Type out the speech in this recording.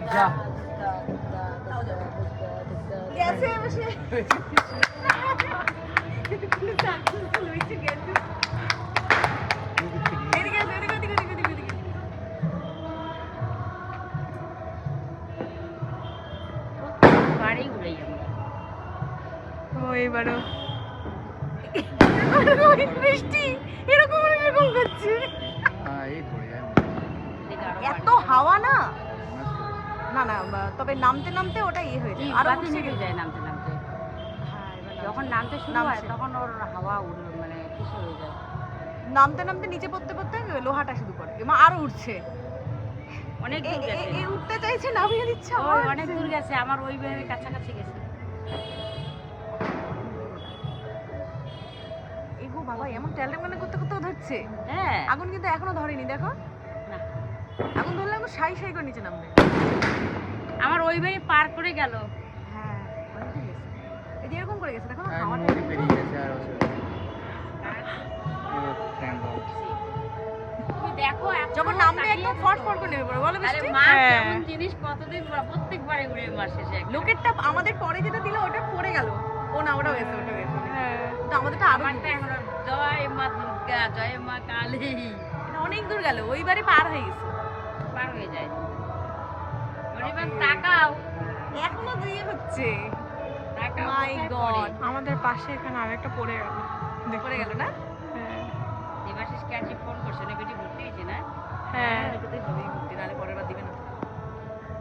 যা গেছে বসে সাকসেসফুল হয়েছে গেছে এদিকে এদিকে এদিকে এদিকে এদিকে বাড়ি উড়ে যাবে ও এবারও বৃষ্টি এরকম এরকম করছে এই পড়ে যায় এত হাওয়া না না না তবে নামতে নামতে ওটা ইয়ে হয়ে যায় আরো বাতি নিভে যায় নামতে নামতে যখন নামতে শুরু হয় তখন ওর হাওয়া উড়ে মানে কিছু হয়ে যায় নামতে নামতে নিচে পড়তে পড়তে লোহাটা শুধু পড়ে এমা আরো উঠছে অনেক দূর গেছে এই উঠতে চাইছে নামিয়ে দিচ্ছে ওই অনেক দূর গেছে আমার ওই ভাবে কাছাকাছি গেছে এই গো বাবা এমন ট্যালেন্ট করতে করতে ধরছে হ্যাঁ আগুন কিন্তু এখনো ধরেনি দেখো না আগুন ধরলে আগুন সাই সাই করে নিচে নামবে আমার ওই ভাবে পার করে গেল হ্যাঁ অনেকটা গেছে এই যে এরকম করে গেছে দেখো না হাওয়াটা নদী পেরিয়ে গেছে আর তুমি দেখো যখন নামবে একদম ফট ফট করে নেবে বলো আরে বৃষ্টি মা কেমন জিনিস কতদিন পর প্রত্যেকবারে উড়ে মার শেষে একটা। লোকেরটা আমাদের পরে যেটা দিল ওটা পড়ে গেল ও না ওটা গেছে কিন্তু আমাদেরটা আরো আমারটা এখন আর জয় মা দুর্গা জয় মা কালী এটা অনেক দূর গেল ওইবারে পার হয়ে গেছে পার হয়ে যায় এবার তাকাও এখনো দিয়ে হচ্ছে তাকাও মাই গড আমাদের পাশে এখানে আরেকটা পড়ে গেল পড়ে গেল না হ্যাঁ দেবাশিসকে আজকে ফোন করছে না বেটি ভর্তি হয়েছে না হ্যাঁ এটাতেই হবেই ভর্তি নাহলে পরের বার দিবে না